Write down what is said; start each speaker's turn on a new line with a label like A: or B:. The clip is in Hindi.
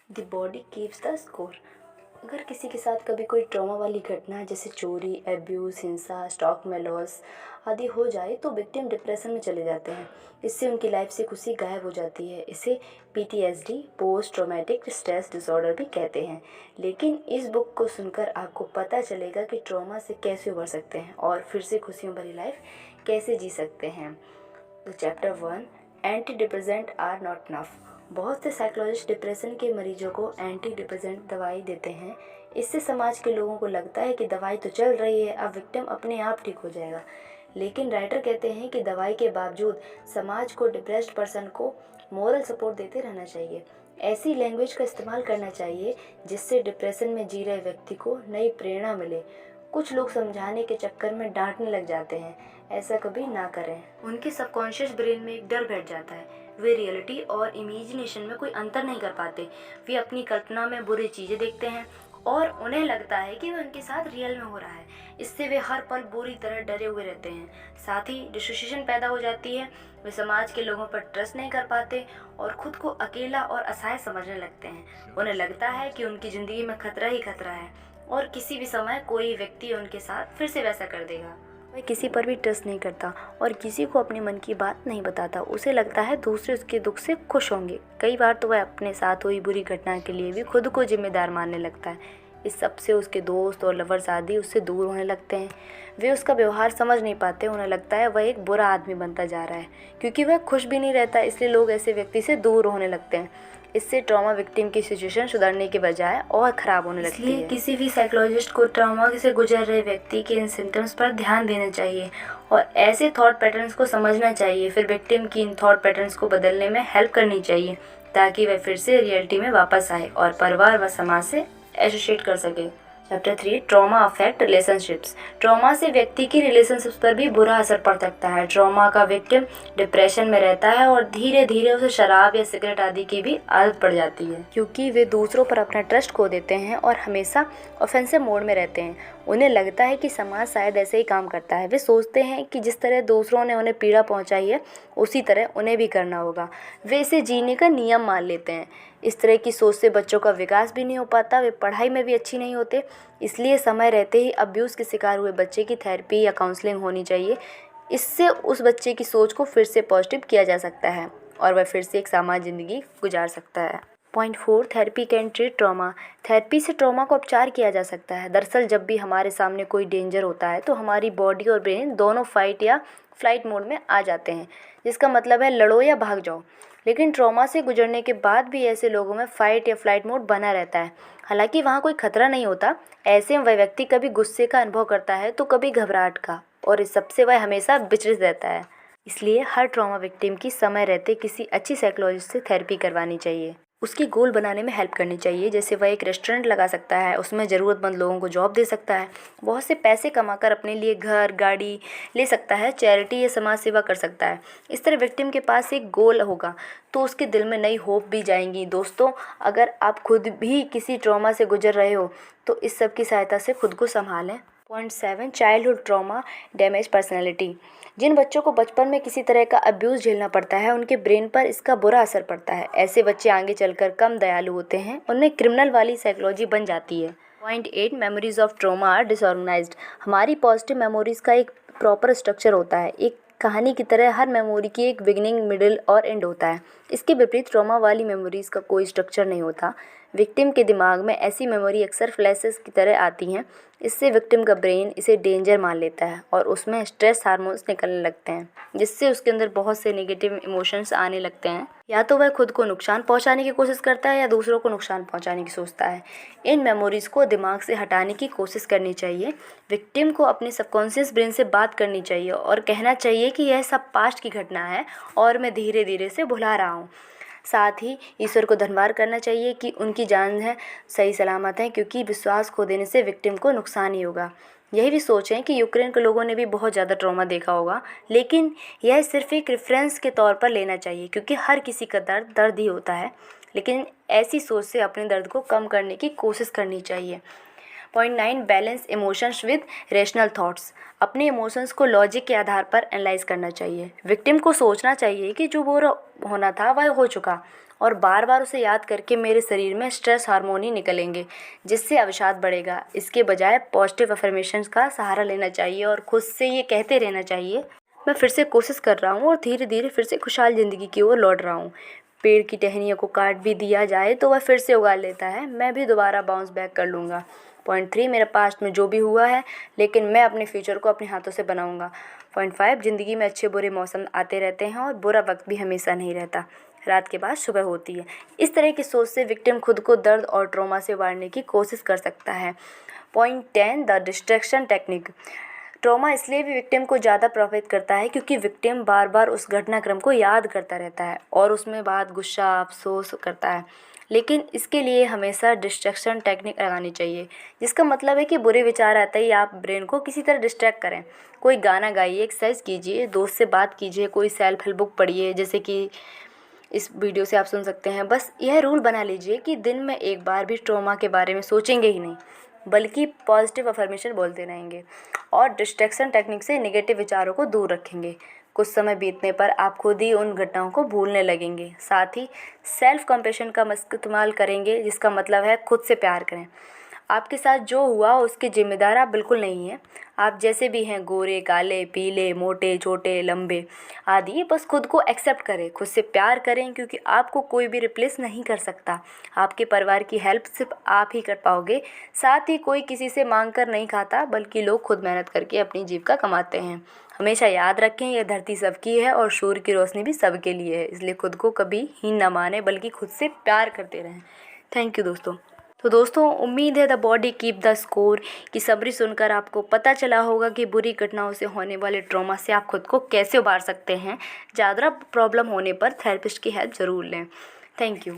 A: The body keeps the score. अगर किसी के साथ कभी कोई ट्रॉमा वाली घटना जैसे चोरी, एब्यूज़, हिंसा, स्टॉक में लॉस आदि हो जाए तो विक्टिम डिप्रेशन में चले जाते हैं। इससे उनकी लाइफ से खुशी गायब हो जाती है। इसे PTSD, post traumatic stress disorder भी कहते हैं। लेकिन इस बुक को सुनकर आपको पता चलेगा कि ट्रॉमा से कैसे उबर सकते हैं और फिर से खुशियों भरी लाइफ कैसे जी सकते हैं। तो chapter 1, anti depressant are not enough. बहुत से साइकोलॉजिस्ट डिप्रेशन के मरीजों को एंटी डिप्रेसेंट दवाई देते हैं। इससे समाज के लोगों को लगता है कि दवाई तो चल रही है, अब विक्टिम अपने आप ठीक हो जाएगा। लेकिन राइटर कहते हैं कि दवाई के बावजूद समाज को डिप्रेस्ड पर्सन को मोरल सपोर्ट देते रहना चाहिए। ऐसी लैंग्वेज का इस्तेमाल करना चाहिए जिससे डिप्रेशन में जी रहे व्यक्ति को नई प्रेरणा मिले। कुछ लोग समझाने के चक्कर में डांटने लग जाते हैं, ऐसा कभी ना करें। उनके सबकॉन्शियस ब्रेन में एक डर बैठ जाता है। वे रियलिटी और इमेजिनेशन में कोई अंतर नहीं कर पाते। वे अपनी कल्पना में बुरी चीज़ें देखते हैं और उन्हें लगता है कि वह उनके साथ रियल में हो रहा है। इससे वे हर पल बुरी तरह डरे हुए रहते हैं। साथ ही डिसोसिएशन पैदा हो जाती है। वे समाज के लोगों पर ट्रस्ट नहीं कर पाते और खुद को अकेला और असहाय समझने लगते हैं। उन्हें लगता है कि उनकी ज़िंदगी में खतरा ही खतरा है और किसी भी समय कोई व्यक्ति उनके साथ फिर से वैसा कर देगा। वह किसी पर भी ट्रस्ट नहीं करता और किसी को अपने मन की बात नहीं बताता। उसे लगता है दूसरे उसके दुख से खुश होंगे। कई बार तो वह अपने साथ हुई बुरी घटना के लिए भी खुद को जिम्मेदार मानने लगता है। इस सब से उसके दोस्त और लवर्स आदि उससे दूर होने लगते हैं। वे उसका व्यवहार समझ नहीं पाते। उन्हें लगता है वह एक बुरा आदमी बनता जा रहा है। क्योंकि वह खुश भी नहीं रहता, इसलिए लोग ऐसे व्यक्ति से दूर होने लगते हैं। इससे ट्रॉमा विक्टिम की सिचुएशन सुधरने के बजाय और ख़राब होने लगती है। इसलिए किसी भी साइकोलॉजिस्ट को ट्रॉमा से गुजर रहे व्यक्ति के इन सिम्टम्स पर ध्यान देना चाहिए और ऐसे थॉट पैटर्न्स को समझना चाहिए। फिर विक्टिम की इन थॉट पैटर्न्स को बदलने में हेल्प करनी चाहिए ताकि वह फिर से रियलिटी में वापस आए और परिवार व समाज से एसोसिएट कर सके। Chapter 3, trauma affect relationships. Trauma से व्यक्ति की रिलेशनशिप्स पर भी बुरा असर पड़ सकता है। ट्रॉमा का विक्टिम डिप्रेशन में रहता है और धीरे धीरे उसे शराब या सिगरेट आदि की भी आदत पड़ जाती है, क्योंकि वे दूसरों पर अपना ट्रस्ट खो देते हैं और हमेशा ऑफेंसिव मोड में रहते हैं। उन्हें लगता है कि समाज शायद ऐसे ही काम करता है। वे सोचते हैं कि जिस तरह दूसरों ने उन्हें पीड़ा पहुंचाई है उसी तरह उन्हें भी करना होगा। वे इसे जीने का नियम मान लेते हैं। इस तरह की सोच से बच्चों का विकास भी नहीं हो पाता, वे पढ़ाई में भी अच्छी नहीं होते। इसलिए समय रहते ही अब्यूज़ के शिकार हुए बच्चे की थेरेपी या काउंसलिंग होनी चाहिए। इससे उस बच्चे की सोच को फिर से पॉजिटिव किया जा सकता है और वह फिर से एक सामान्य ज़िंदगी गुजार सकता है। Point 4, therapy can treat trauma. Therapy से ट्रॉमा को उपचार किया जा सकता है। दरअसल जब भी हमारे सामने कोई डेंजर होता है तो हमारी बॉडी और ब्रेन दोनों फाइट या फ्लाइट मोड में आ जाते हैं, जिसका मतलब है लड़ो या भाग जाओ। लेकिन ट्रॉमा से गुजरने के बाद भी ऐसे लोगों में फाइट या फ्लाइट मोड बना रहता है। हालांकि वहाँ कोई खतरा नहीं होता। ऐसे में वह व्यक्ति कभी गुस्से का अनुभव करता है तो कभी घबराहट का, और इस सबसे वह हमेशा विचलित रहता है। इसलिए हर ट्रॉमा विक्टिम की समय रहते किसी अच्छी साइकोलॉजिस्ट से थेरेपी करवानी चाहिए। उसकी गोल बनाने में हेल्प करनी चाहिए। जैसे वह एक रेस्टोरेंट लगा सकता है, उसमें ज़रूरतमंद लोगों को जॉब दे सकता है, बहुत से पैसे कमाकर अपने लिए घर गाड़ी ले सकता है, चैरिटी या समाज सेवा कर सकता है। इस तरह विक्टिम के पास एक गोल होगा तो उसके दिल में नई होप भी जाएंगी। दोस्तों, अगर आप खुद भी किसी ट्रॉमा से गुजर रहे हो तो इस सब की सहायता से खुद को संभालें। Point 7, childhood trauma damage personality. जिन बच्चों को बचपन में किसी तरह का अब्यूज़ झेलना पड़ता है उनके ब्रेन पर इसका बुरा असर पड़ता है। ऐसे बच्चे आगे चलकर कम दयालु होते हैं, उनमें क्रिमिनल वाली साइकोलॉजी बन जाती है। Point 8, memories of trauma are disorganized. हमारी पॉजिटिव मेमोरीज का एक प्रॉपर स्ट्रक्चर होता है। एक कहानी की तरह हर मेमोरी की एक बिगिनिंग, मिडिल और एंड होता है। इसके विपरीत ट्रॉमा वाली मेमोरीज का कोई स्ट्रक्चर नहीं होता। विक्टिम के दिमाग में ऐसी मेमोरी अक्सर फ्लैशेस की तरह आती हैं। इससे विक्टिम का ब्रेन इसे डेंजर मान लेता है और उसमें स्ट्रेस हार्मोन्स निकलने लगते हैं, जिससे उसके अंदर बहुत से नेगेटिव इमोशंस आने लगते हैं। या तो वह खुद को नुकसान पहुंचाने की कोशिश करता है या दूसरों को नुकसान पहुंचाने की सोचता है। इन मेमोरीज को दिमाग से हटाने की कोशिश करनी चाहिए। विक्टिम को अपने सबकॉन्शियस ब्रेन से बात करनी चाहिए और कहना चाहिए कि यह सब पास्ट की घटना है और मैं धीरे धीरे से भुला रहा हूँ। साथ ही ईश्वर को धन्यवाद करना चाहिए कि उनकी जान है सही सलामत है, क्योंकि विश्वास खो देने से विक्टिम को नुकसान ही होगा। यही भी सोचें कि यूक्रेन के लोगों ने भी बहुत ज़्यादा ट्रॉमा देखा होगा, लेकिन यह सिर्फ एक रेफरेंस के तौर पर लेना चाहिए, क्योंकि हर किसी का दर्द दर्द ही होता है। लेकिन ऐसी सोच से अपने दर्द को कम करने की कोशिश करनी चाहिए। Point 9, balance emotions with rational thoughts. अपने इमोशंस को लॉजिक के आधार पर एनालाइज करना चाहिए। विक्टिम को सोचना चाहिए कि जो बुरा होना था वह हो चुका और बार बार उसे याद करके मेरे शरीर में स्ट्रेस हार्मोन ही निकलेंगे, जिससे अवसाद बढ़ेगा। इसके बजाय पॉजिटिव अफर्मेशंस का सहारा लेना चाहिए और खुद से ये कहते रहना चाहिए, मैं फिर से कोशिश कर रहा हूँ और धीरे धीरे फिर से खुशहाल ज़िंदगी की ओर लौट रहा हूँ। पेड़ की टहनियों को काट भी दिया जाए तो वह फिर से उगा लेता है, मैं भी दोबारा बाउंस बैक कर लूँगा। पॉइंट 3, मेरे पास्ट में जो भी हुआ है लेकिन मैं अपने फ्यूचर को अपने हाथों से बनाऊँगा। पॉइंट 5, ज़िंदगी में अच्छे बुरे मौसम आते रहते हैं और बुरा वक्त भी हमेशा नहीं रहता, रात के बाद सुबह होती है। इस तरह की सोच से विक्टिम खुद को दर्द और ट्रॉमा से उबारने की कोशिश कर सकता है। Point 10, the distraction technique. Trauma इसलिए भी विक्टिम को ज़्यादा प्रभावित करता है क्योंकि विक्टिम बार बार उस घटनाक्रम को याद करता रहता है और उसमें बाद गुस्सा अफसोस करता है। लेकिन इसके लिए हमेशा डिस्ट्रैक्शन टेक्निक लगानी चाहिए, जिसका मतलब है कि बुरे विचार आते ही आप ब्रेन को किसी तरह डिस्ट्रैक्ट करें। कोई गाना गाइए, एक्सरसाइज कीजिए, दोस्त से बात कीजिए, कोई सेल्फ हेल्प बुक पढ़िए, जैसे कि इस वीडियो से आप सुन सकते हैं। बस यह रूल बना लीजिए कि दिन में एक बार भी ट्रॉमा के बारे में सोचेंगे ही नहीं, बल्कि पॉजिटिव अफर्मेशन बोलते रहेंगे और डिस्ट्रैक्शन टेक्निक से नेगेटिव विचारों को दूर रखेंगे। कुछ समय बीतने पर आप खुद ही उन घटनाओं को भूलने लगेंगे। साथ ही सेल्फ कंपैशन का इस्तेमाल करेंगे, जिसका मतलब है खुद से प्यार करें। आपके साथ जो हुआ उसके जिम्मेदार आप बिल्कुल नहीं हैं। आप जैसे भी हैं, गोरे, काले, पीले, मोटे, छोटे, लंबे आदि, बस खुद को एक्सेप्ट करें, खुद से प्यार करें, क्योंकि आपको कोई भी रिप्लेस नहीं कर सकता। आपके परिवार की हेल्प सिर्फ आप ही कर पाओगे। साथ ही कोई किसी से मांग कर नहीं खाता, बल्कि लोग खुद मेहनत करके अपनी जीविका कमाते हैं। हमेशा याद रखें, यह धरती सबकी है और सूर्य की रोशनी भी सबके लिए है। इसलिए खुद को कभी हीन न माने, बल्कि खुद से प्यार करते रहें। थैंक यू दोस्तों। तो दोस्तों, उम्मीद है the body keep the score की समरी सुनकर आपको पता चला होगा कि बुरी घटनाओं से होने वाले ट्रॉमा से आप खुद को कैसे उबार सकते हैं। ज़्यादा प्रॉब्लम होने पर थेरेपिस्ट की हेल्प ज़रूर लें। Thank you.